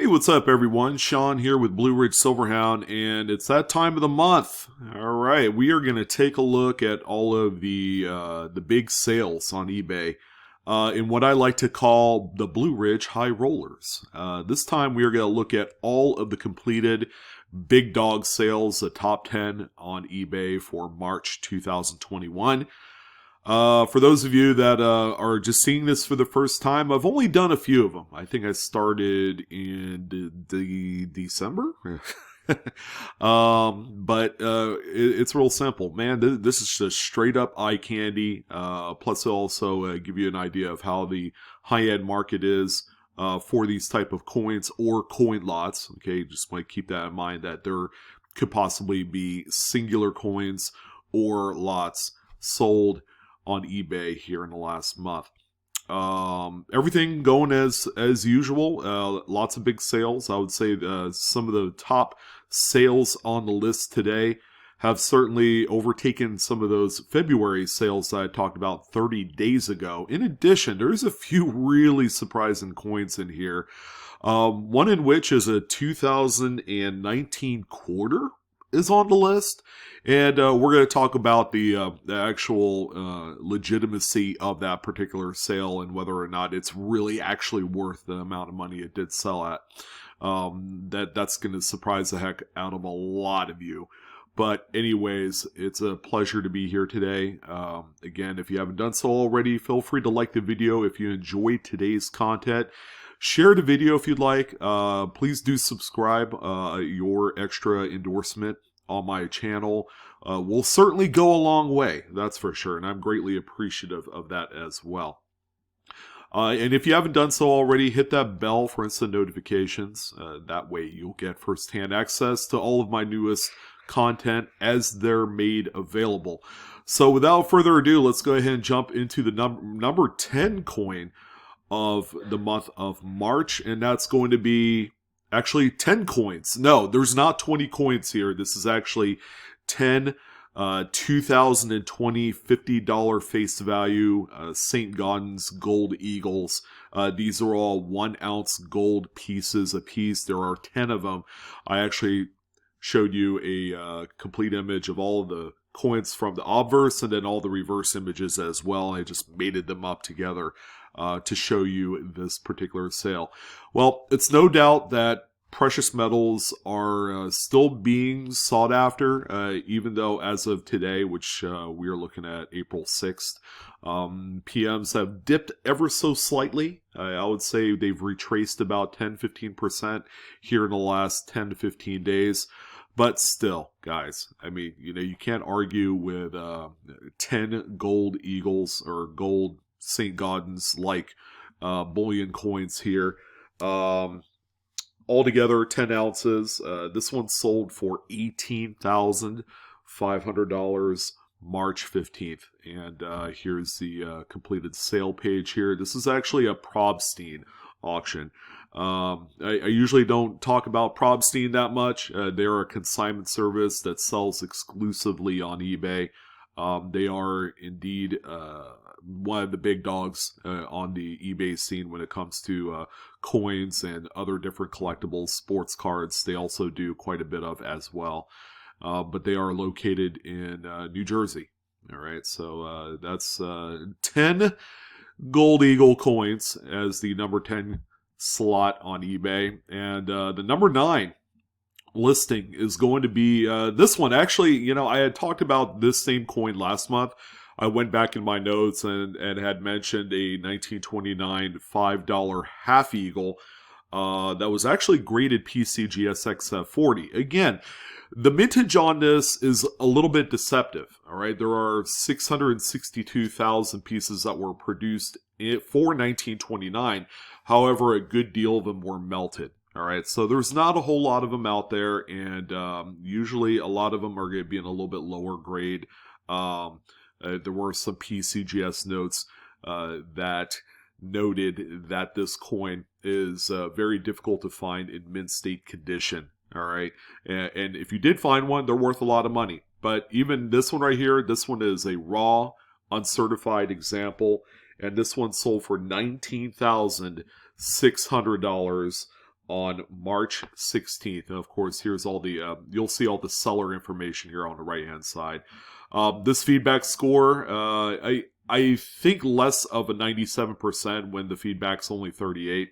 what's up, everyone? Sean here with Blue Ridge Silverhound, and it's that time of the month. All right, we are going to take a look at all of the big sales on eBay in what I like to call the Blue Ridge High Rollers. This time, we are going to look at all of the completed big dog sales, the top 10 on eBay for March 2021. For those of you that are just seeing this for the first time, I've only done a few of them. I think I started in December. But it's real simple, man. This is just straight up eye candy. Plus, it'll also give you an idea of how the high-end market is for these type of coins or coin lots. Okay, just want to keep that in mind that there could possibly be singular coins or lots sold on eBay here in the last month. Everything going as usual. Lots of big sales. I would say some of the top sales on the list today have certainly overtaken some of those February sales that I talked about 30 days ago. In addition, there's a few really surprising coins in here. One in which is a 2019 quarter is on the list. And we're going to talk about the actual legitimacy of that particular sale and whether or not it's really actually worth the amount of money it did sell at. That's going to surprise the heck out of a lot of you. But anyways, it's a pleasure to be here today. Again, if you haven't done so already, feel free to like the video if you enjoyed today's content. Share the video if you'd like. Please do subscribe. Your extra endorsement on my channel will certainly go a long way, that's for sure, and I'm greatly appreciative of that as well. And if you haven't done so already, hit that bell for instant notifications. That way you'll get first-hand access to all of my newest content as they're made available. So without further ado, let's go ahead and jump into the number 10 coin of the month of March, and that's going to be actually 10 coins. No, there's not 20 coins here. This is actually 10 2020 $50 face value St. Gaudens gold eagles. These are all 1 ounce gold pieces a piece. There are 10 of them. I actually showed you a complete image of all of the coins from the obverse and then all the reverse images as well. I just mated them up together to show you this particular sale. Well, it's no doubt that precious metals are still being sought after, even though as of today, which we are looking at April 6th, PMs have dipped ever so slightly. I would say they've retraced about 10-15% here in the last 10 to 15 days. But still, guys, I mean, you can't argue with 10 gold eagles or gold St. Gaudens like bullion coins here. Altogether, 10 ounces. This one sold for $18,500 March 15th. And here's the completed sale page here. This is actually a Probstein auction. I usually don't talk about Probstein that much. They're a consignment service that sells exclusively on eBay. They are indeed one of the big dogs on the eBay scene when it comes to coins and other different collectibles, sports cards. They also do quite a bit of as well. But they are located in New Jersey. All right, so that's 10 Gold Eagle coins as the number 10 slot on eBay. And the number 9 listing is going to be this one. Actually, I had talked about this same coin last month. I went back in my notes and had mentioned a 1929 $5 half eagle that was actually graded PCGSX 40. Again, the mintage on this is a little bit deceptive. All right, there are 662,000 pieces that were produced for 1929. However, a good deal of them were melted. All right, so there's not a whole lot of them out there, and usually a lot of them are going to be in a little bit lower grade. There were some PCGS notes that noted that this coin is very difficult to find in mint state condition. All right, and if you did find one, they're worth a lot of money. But even this one right here, this one is a raw, uncertified example, and this one sold for $19,600 on March 16th. And of course, here's all the, you'll see all the seller information here on the right-hand side. This feedback score, I think less of a 97% when the feedback's only 38,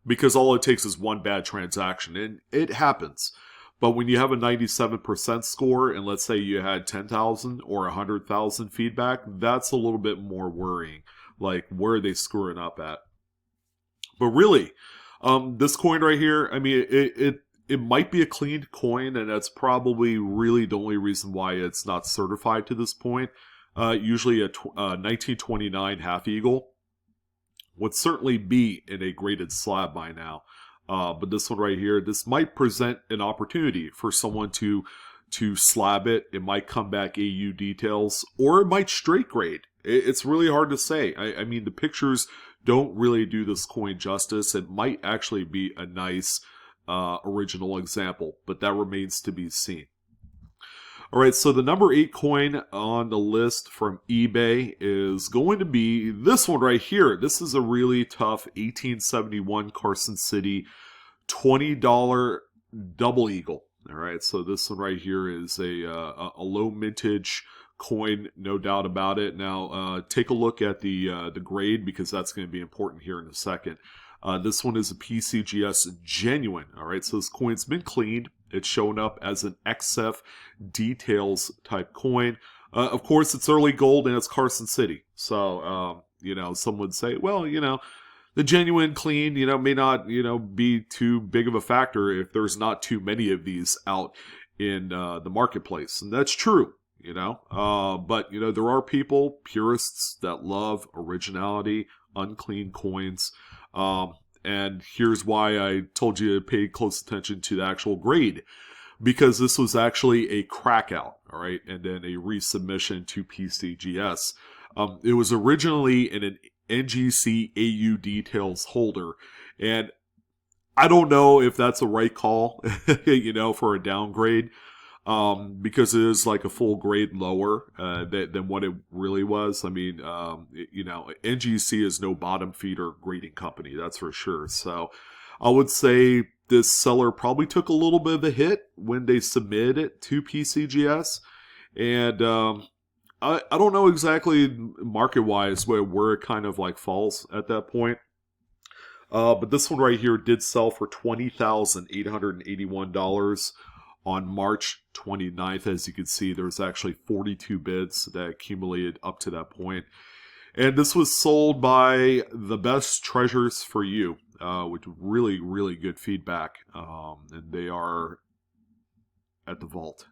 because all it takes is one bad transaction, and it happens. But when you have a 97% score, and let's say you had 10,000 or 100,000 feedback, that's a little bit more worrying. Like, where are they screwing up at? But really, this coin right here, I mean, it might be a cleaned coin, and that's probably really the only reason why it's not certified to this point. Usually a 1929 half eagle would certainly be in a graded slab by now. But this one right here, this might present an opportunity for someone to slab it. It might come back AU details, or it might straight grade. It's really hard to say. I mean, the pictures don't really do this coin justice. It might actually be a nice original example, but that remains to be seen. All right, so the number 8 coin on the list from eBay is going to be this one right here. This is a really tough 1871 Carson City $20 double eagle. All right, so this one right here is a low mintage coin, no doubt about it. Now, take a look at the grade, because that's going to be important here in a second. This one is a PCGS genuine. All right, so this coin's been cleaned. It's shown up as an XF details type coin. Of course, it's early gold and it's Carson City. So, you know, some would say, well, you know, the genuine clean, you know, may not, you know, be too big of a factor if there's not too many of these out in the marketplace. And that's true, you know. But, you know, there are people, purists, that love originality, unclean coins. And here's why I told you to pay close attention to the actual grade, because this was actually a crack out, all right, and then a resubmission to PCGS. It was originally in an NGC AU details holder, and I don't know if that's a right call, you know, for a downgrade, because it is like a full grade lower than what it really was. I mean, you know, NGC is no bottom feeder grading company, that's for sure. So I would say this seller probably took a little bit of a hit when they submitted it to PCGS. And I don't know exactly market-wise where it kind of like falls at that point. But this one right here did sell for $20,881 on March 29th. As you can see, there's actually 42 bids that accumulated up to that point. And this was sold by the Best Treasures for You, with really, really good feedback. And they are at the vault.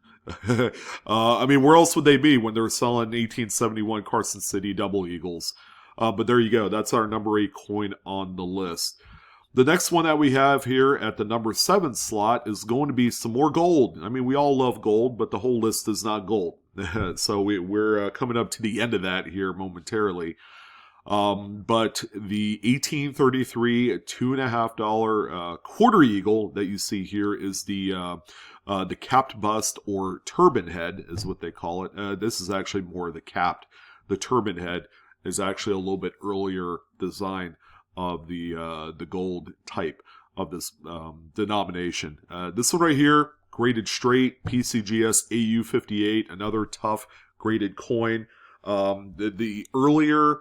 I mean, where else would they be when they're selling 1871 Carson City double eagles? But there you go. That's our number 8 coin on the list. The next one that we have here at the number 7 slot is going to be some more gold. I mean, we all love gold, but the whole list is not gold. So we're coming up to the end of that here momentarily. But the 1833 $2.50 quarter eagle that you see here is the capped bust, or turban head is what they call it. This is actually more the capped. The turban head is actually a little bit earlier design of the gold type of this denomination. This one right here, graded straight, PCGS AU58, another tough graded coin. The earlier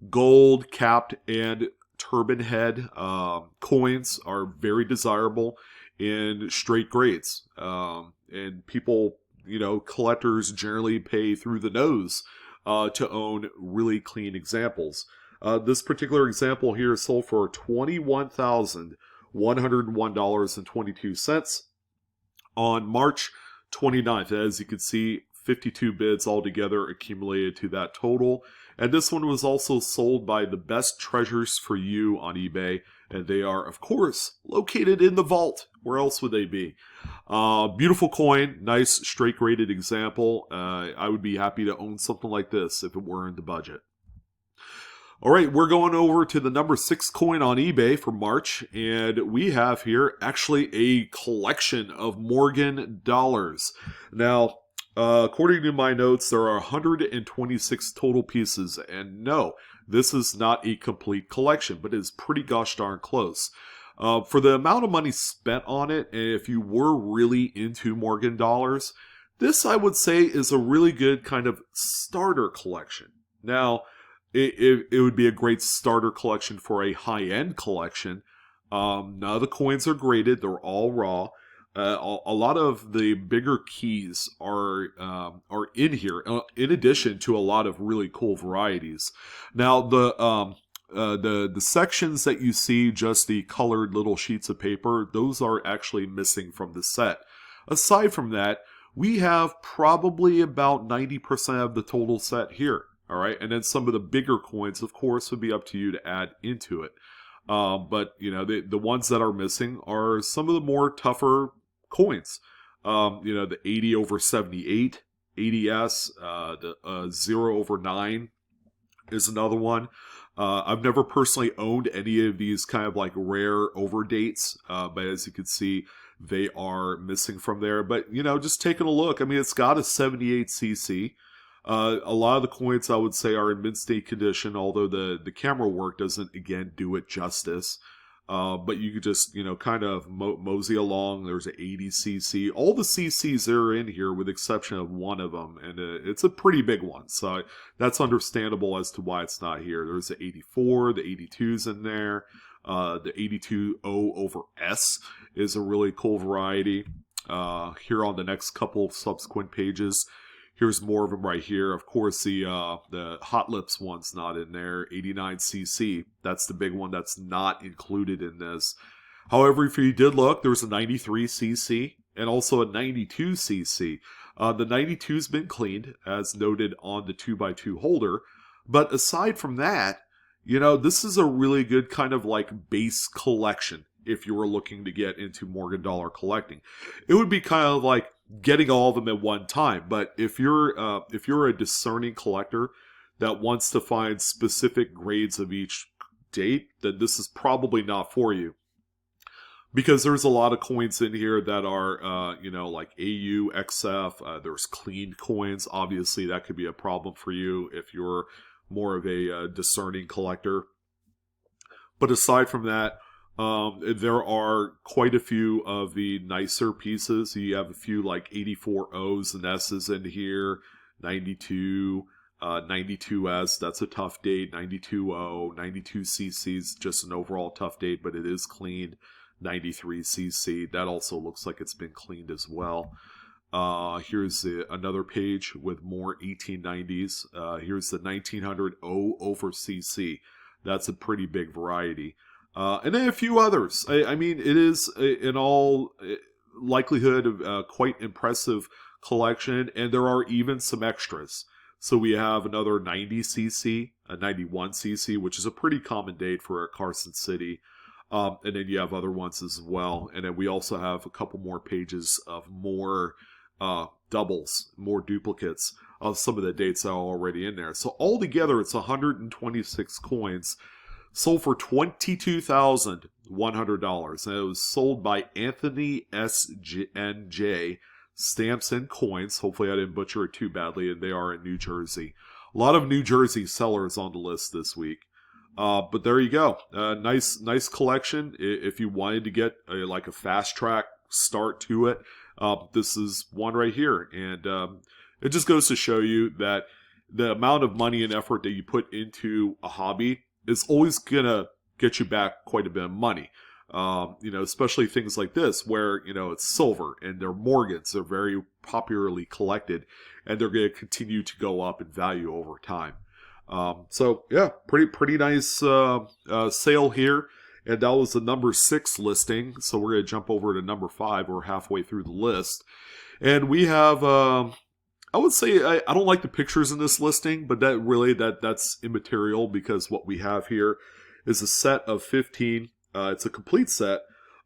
gold capped and turban head coins are very desirable in straight grades. And people, you know, collectors generally pay through the nose to own really clean examples. This particular example here is sold for $21,101.22 on March 29th. As you can see, 52 bids altogether accumulated to that total. And this one was also sold by the Best Treasures for You on eBay. And they are, of course, located in the vault. Where else would they be? Beautiful coin, nice straight graded example. I would be happy to own something like this if it were in the budget. All right, we're going over to the number 6 coin on eBay for March, and we have here actually a collection of Morgan dollars. Now, according to my notes, there are 126 total pieces, and no, this is not a complete collection, but it is pretty gosh darn close. For the amount of money spent on it, and if you were really into Morgan dollars, this I would say is a really good kind of starter collection. Now, it would be a great starter collection for a high-end collection. None of the coins are graded; they're all raw. A lot of the bigger keys are in here, in addition to a lot of really cool varieties. Now, the sections that you see, just the colored little sheets of paper, those are actually missing from the set. Aside from that, we have probably about 90% of the total set here. All right, and then some of the bigger coins, of course, would be up to you to add into it. But you know, the ones that are missing are some of the more tougher coins. You know, the 80/78, 80s, the 0/9 is another one. I've never personally owned any of these kind of like rare overdates, but as you can see, they are missing from there. But you know, just taking a look, I mean, it's got a 78cc. A lot of the coins I would say are in mid-state condition, although the camera work doesn't, again, do it justice. But you could just, you know, kind of mosey along. There's an 80cc. All the CCs are in here with the exception of one of them, and it's a pretty big one. So that's understandable as to why it's not here. There's the 84, the 82's in there. The 82O/S is a really cool variety. Here on the next couple subsequent pages, here's more of them right here. Of course, the Hot Lips one's not in there. 89cc. That's the big one that's not included in this. However, if you did look, there's a 93cc and also a 92cc. The 92's been cleaned, as noted on the 2x2 holder. But aside from that, you know, this is a really good kind of like base collection if you were looking to get into Morgan dollar collecting. It would be kind of like getting all of them at one time. But if you're a discerning collector that wants to find specific grades of each date, then this is probably not for you. Because there's a lot of coins in here that are, you know, like AU, XF. There's cleaned coins. Obviously, that could be a problem for you if you're more of a discerning collector. But aside from that, there are quite a few of the nicer pieces. You have a few like 84 O's and S's in here, 92, 92S, that's a tough date, 92O, 92CC's just an overall tough date, but it is cleaned, 93cc, that also looks like it's been cleaned as well. Here's another page with more 1890s. Here's the 1900 O/CC. That's a pretty big variety. And then a few others. I mean, it is, in all likelihood, of quite impressive collection, and there are even some extras. So we have another 90cc, a 91cc, which is a pretty common date for Carson City. And then you have other ones as well. And then we also have a couple more pages of more doubles, more duplicates of some of the dates that are already in there. So altogether, it's 126 coins. Sold for $22,100, and it was sold by Anthony SNJ Stamps and Coins. Hopefully I didn't butcher it too badly, and they are in New Jersey. A lot of New Jersey sellers on the list this week. But there you go. Nice collection. If you wanted to get like a fast track start to it, this is one right here. And it just goes to show you that the amount of money and effort that you put into a hobby is always going to get you back quite a bit of money. You know, especially things like this where, you know, it's silver and they're Morgans. They're very popularly collected and they're going to continue to go up in value over time. So yeah, pretty nice sale here. And that was the number 6 listing. So we're going to jump over to number 5. We're halfway through the list. And we have, I would say I don't like the pictures in this listing, but that's immaterial because what we have here is a set of 15. It's a complete set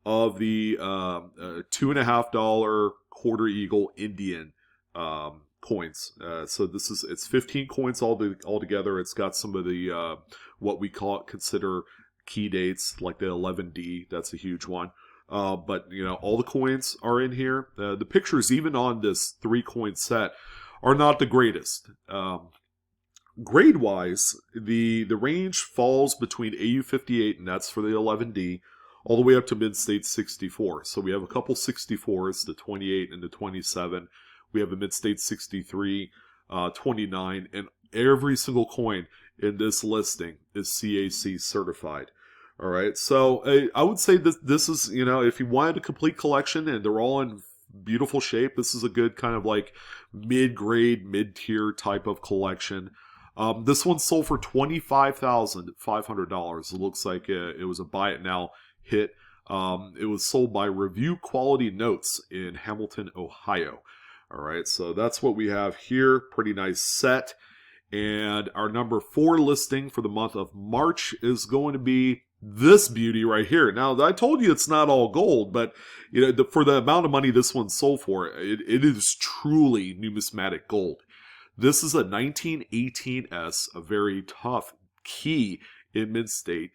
of the $2.50 quarter eagle Indian coins. So it's 15 coins altogether. It's got some of the what we consider key dates, like the 11D. That's a huge one. But you know, all the coins are in here. The pictures, even on this 3-coin set, are not the greatest. Grade-wise, the range falls between AU58, and that's for the 11D, all the way up to mid-state 64. So we have a couple 64s, the 28 and the 27. We have a mid-state 63, 29, and every single coin in this listing is CAC certified. All right, so I would say this is, you know, if you wanted a complete collection and they're all in beautiful shape, this is a good kind of like mid-grade, mid-tier type of collection. This one sold for $25,500. It looks like it was a buy it now hit. It was sold by Review Quality Notes in Hamilton, Ohio. All right, so that's what we have here. Pretty nice set. And our number 4 listing for the month of March is going to be this beauty right here. Now, I told you it's not all gold, but you know, for the amount of money this one sold for, it is truly numismatic gold. This is a 1918S, a very tough key in mid-state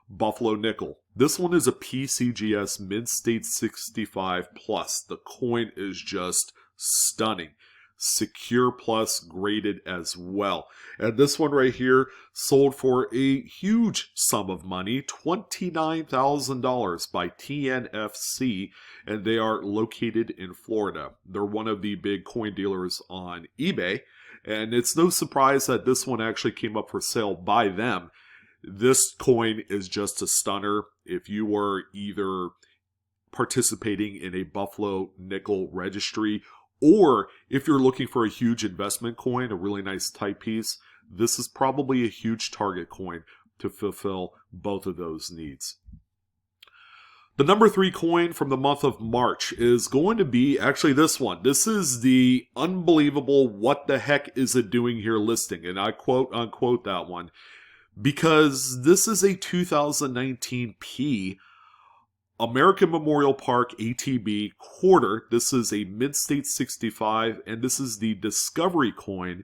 Buffalo nickel. This one is a PCGS mid-state 65 plus. The coin is just stunning. Secure plus graded as well. And this one right here sold for a huge sum of money, $29,000 by TNFC, and they are located in Florida. They're one of the big coin dealers on eBay, and it's no surprise that this one actually came up for sale by them. This coin is just a stunner. If you were either participating in a Buffalo nickel registry, or if you're looking for a huge investment coin, a really nice type piece, this is probably a huge target coin to fulfill both of those needs. The number 3 coin from the month of March is going to be actually this one. This is the unbelievable what the heck is it doing here listing, and I quote unquote that one, because this is a 2019 P American Memorial Park ATB quarter. This is a mid-state 65, and this is the discovery coin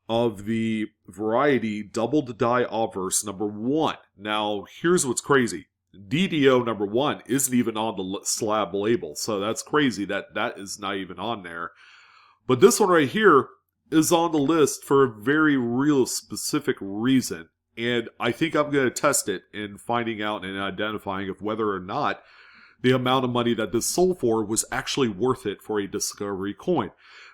of the variety doubled die obverse number 1. Now, here's what's crazy. DDO number 1 isn't even on the slab label, so that's crazy that that is not even on there. But this one right here is on the list for a very real specific reason. And I think I'm going to test it in finding out and identifying if whether or not the amount of money that this sold for was actually worth it for a discovery coin.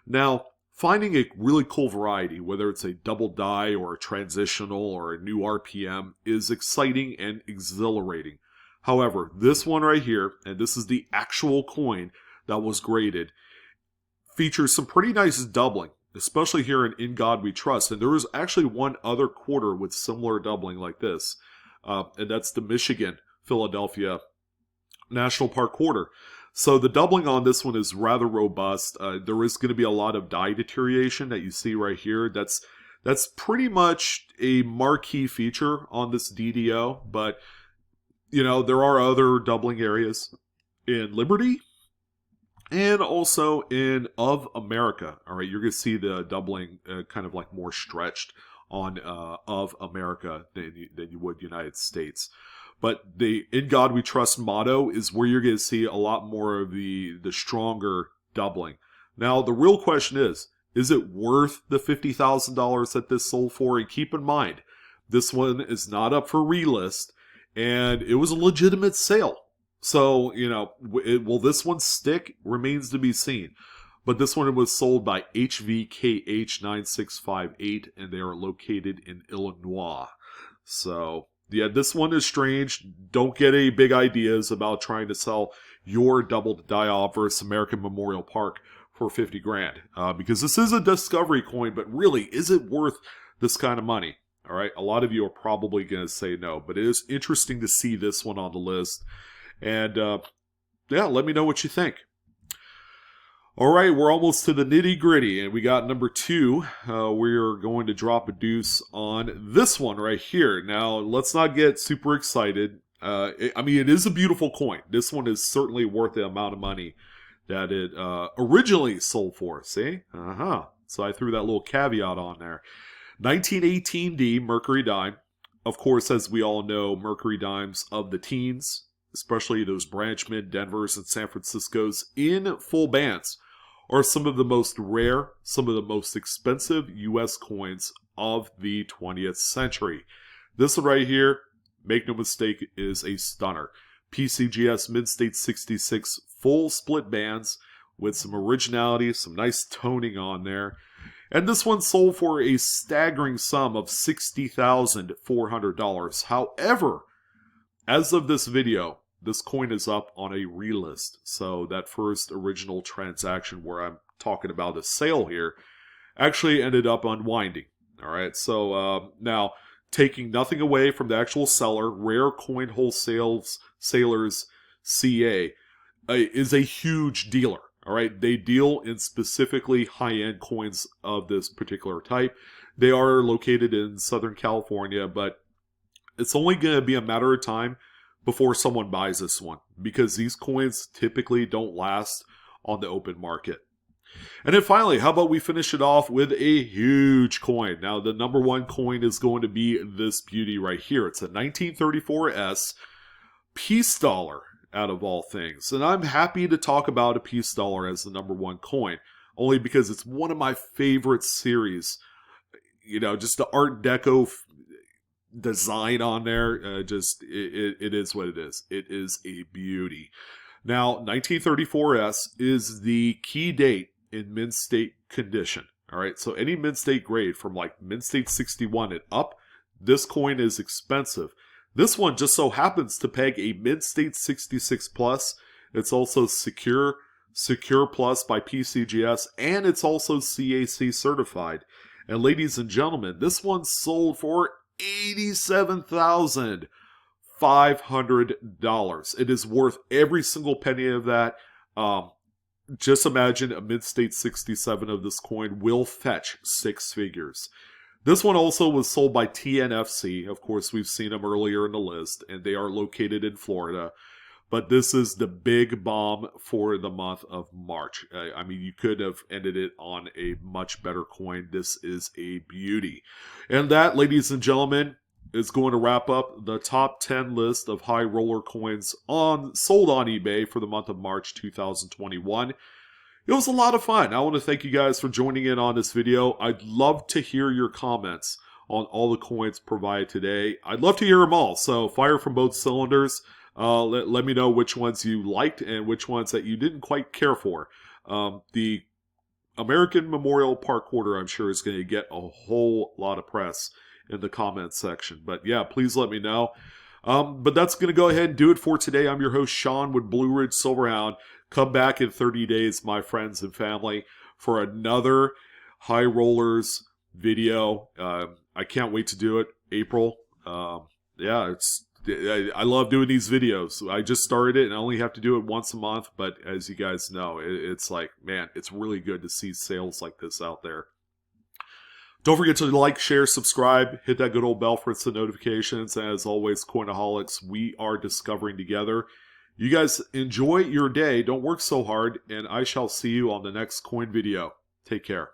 Now, finding a really cool variety, whether it's a double die or a transitional or a new RPM, is exciting and exhilarating. However, this one right here, and this is the actual coin that was graded, features some pretty nice doubling, especially here in God We Trust. And there was actually one other quarter with similar doubling like this, and that's the Michigan Philadelphia National Park quarter. So the doubling on this one is rather robust. There is going to be a lot of die deterioration that you see right here. That's pretty much a marquee feature on this DDO, but you know, there are other doubling areas in Liberty and also in Of America. All right, you're going to see the doubling kind of like more stretched on Of America than you would United States. But the In God We Trust motto is where you're going to see a lot more of the stronger doubling. Now, the real question is it worth the $50,000 that this sold for? And keep in mind, this one is not up for relist, and it was a legitimate sale. So, you know, will this one stick? Remains to be seen. But this one was sold by HVKH9658, and they are located in Illinois. So, yeah, this one is strange. Don't get any big ideas about trying to sell your doubled die obverse American Memorial Park for 50 grand. Because this is a discovery coin, but really, is it worth this kind of money? All right, a lot of you are probably going to say no, but it is interesting to see this one on the list. And yeah, let me know what you think. All right, we're almost to the nitty gritty, and we got number 2. We're going to drop a deuce on this one right here. Now, let's not get super excited. I mean, it is a beautiful coin. This one is certainly worth the amount of money that it originally sold for. See? So I threw that little caveat on there. 1918D Mercury Dime. Of course, as we all know, Mercury Dimes of the teens, especially those branch mid Denvers and San Franciscos in full bands, are some of the most rare, some of the most expensive U.S. coins of the 20th century. This one right here, make no mistake, is a stunner. PCGS Mid-State 66 full split bands with some originality, some nice toning on there. And this one sold for a staggering sum of $60,400. However, as of this video, this coin is up on a relist. So that first original transaction where I'm talking about a sale here actually ended up unwinding. All right, so now taking nothing away from the actual seller, Rare Coin Wholesalers CA is a huge dealer. All right, they deal in specifically high-end coins of this particular type. They are located in Southern California, but it's only going to be a matter of time before someone buys this one because these coins typically don't last on the open market. And then finally, how about we finish it off with a huge coin? Now, the number one coin is going to be this beauty right here. It's a 1934S peace dollar, out of all things. And I'm happy to talk about a peace dollar as the number one coin, only because it's one of my favorite series. You know, just the Art Deco design on there, it is what it is. It is a beauty. Now, 1934S is the key date in mint state condition. All right, so any mint state grade from like mint state 61 and up, this coin is expensive. This one just so happens to peg a mint state 66 plus. It's also secure plus by PCGS, and it's also CAC certified. And ladies and gentlemen, this one sold for $87,500. It is worth every single penny of that. Just imagine a mint state 67 of this coin will fetch 6 figures. This one also was sold by TNFC. Of course, we've seen them earlier in the list, and they are located in Florida. But this is the big bomb for the month of March. I mean, you could have ended it on a much better coin. This is a beauty. And that, ladies and gentlemen, is going to wrap up the top 10 list of high roller coins sold on eBay for the month of March 2021. It was a lot of fun. I want to thank you guys for joining in on this video. I'd love to hear your comments on all the coins provided today. I'd love to hear them all, so fire from both cylinders. Let me know which ones you liked and which ones that you didn't quite care for. The American Memorial Park Quarter, I'm sure, is going to get a whole lot of press in the comments section. But yeah, please let me know. But that's going to go ahead and do it for today. I'm your host, Sean, with Blue Ridge Silverhound. Come back in 30 days, my friends and family, for another High Rollers video. I can't wait to do it. April. Yeah, I love doing these videos. I just started it and I only have to do it once a month. But as you guys know, it's like, man, it's really good to see sales like this out there. Don't forget to like, share, subscribe, hit that good old bell for instant notifications. And as always, Coinaholics, we are discovering together. You guys enjoy your day. Don't work so hard. And I shall see you on the next coin video. Take care.